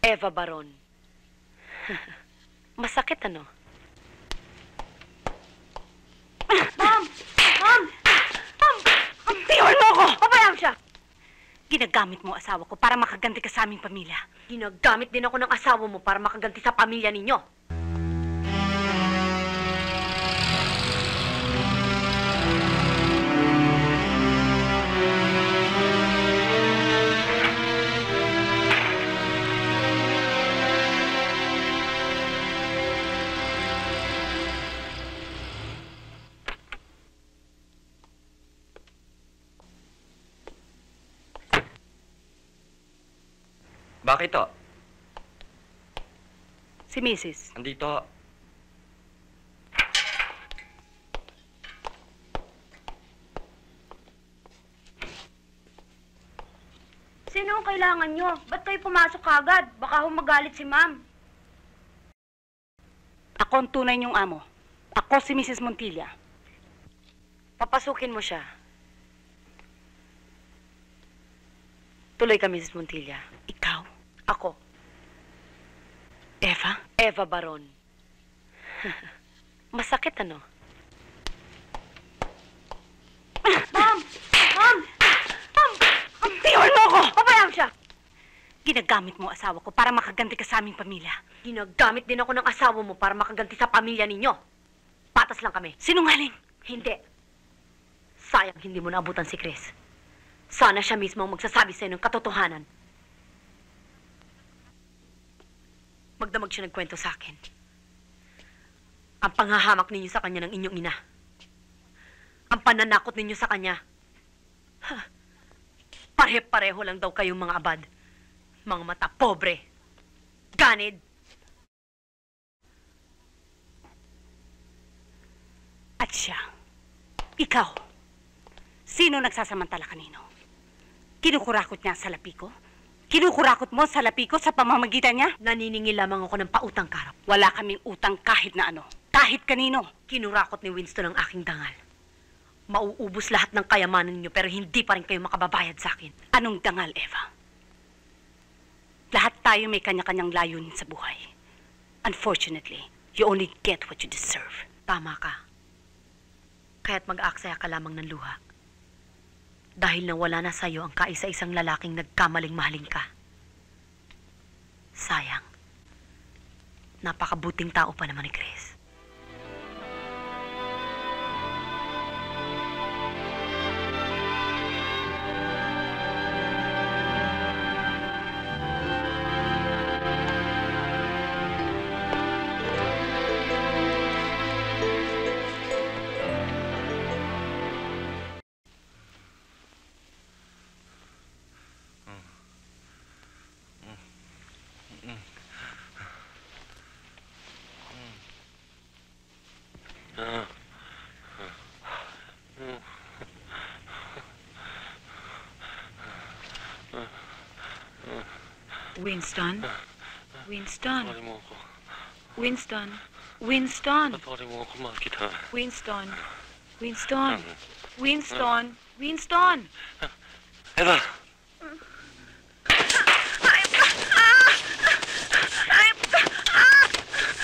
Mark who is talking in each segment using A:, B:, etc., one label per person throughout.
A: Eva Baron. Masakit ano?
B: Ma'am! Ma'am! Ma'am!
A: Tiwan mo ako!
B: Pabayaan siya!
A: Ginagamit mo asawa ko para makaganti ka sa aming pamilya.
B: Ginagamit din ako ng asawa mo para makaganti sa pamilya ninyo.
C: Bakit to?
A: Si Mrs.
C: Andito.
B: Sino ang kailangan nyo? Ba't kayo pumasok agad? Baka humagalit si ma'am.
A: Ako ang tunay niyong amo. Ako si Mrs. Montilla.
B: Papasukin mo siya. Tuloy ka, Mrs. Montilla.
A: Ikaw?
B: Ako,
A: Eva?
B: Eva Baron.
A: Masakit ano?
B: Ma'am! Ma'am! Ma'am!
A: Tiwan mo ako!
B: Pabayaan siya!
A: Ginagamit mo asawa ko para makaganti ka sa aming pamilya.
B: Ginagamit din ako ng asawa mo para makaganti sa pamilya ninyo. Patas lang kami.
A: Sinungaling!
B: Hindi. Sayang hindi mo naabutan si Chris. Sana siya mismo ang magsasabi sa'yo ng katotohanan. Magdamag siya nagkwento sa akin. Ang panghahamak ninyo sa kanya ng inyong ina. Ang pananakot ninyo sa kanya. Pare-pareho lang daw kayong mga abad. Mga mata pobre. Ganid.
A: At siya, ikaw, sino nagsasamantala kanino? Kinukurakot niya sa lapi ko? Kinukurakot mo sa lapi ko sa pamamagitan niya?
B: Naniningil lamang ako ng pautang karap.
A: Wala kaming utang kahit na ano. Kahit kanino.
B: Kinurakot ni Winston ang aking dangal. Mauubos lahat ng kayamanan ninyo pero hindi pa rin kayo makababayad sa akin.
A: Anong dangal, Eva? Lahat tayo may kanya-kanyang layunin sa buhay. Unfortunately, you only get what you deserve.
B: Tama ka. Kaya't mag-aaksaya ka lamang ng luha. Dahil nawala na sa'yo ang kaisa-isang lalaking nagkamaling mahalin ka. Sayang. Napakabuting tao pa naman ni Chris.
D: Winston? Winston?
C: Patawarin mo ako.
D: Winston? Winston?
C: Patawarin mo ako, mahal kita.
D: Winston? Winston? Winston? Winston?
C: Eva!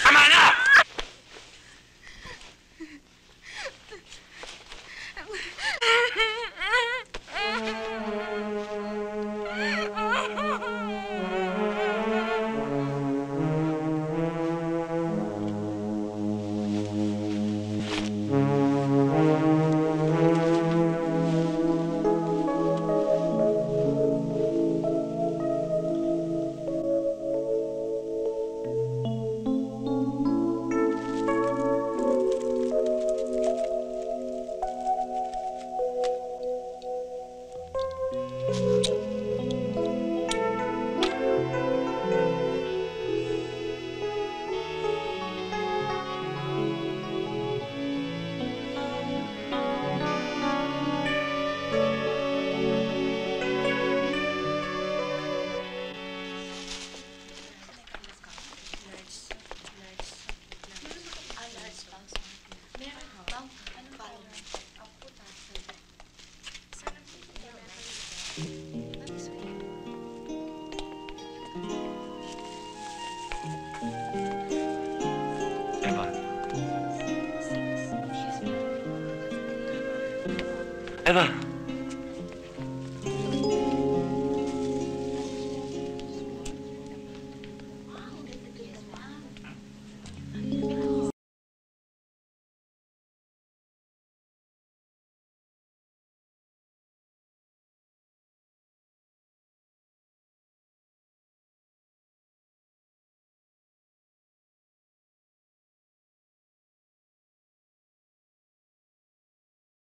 C: Tama na! Eva!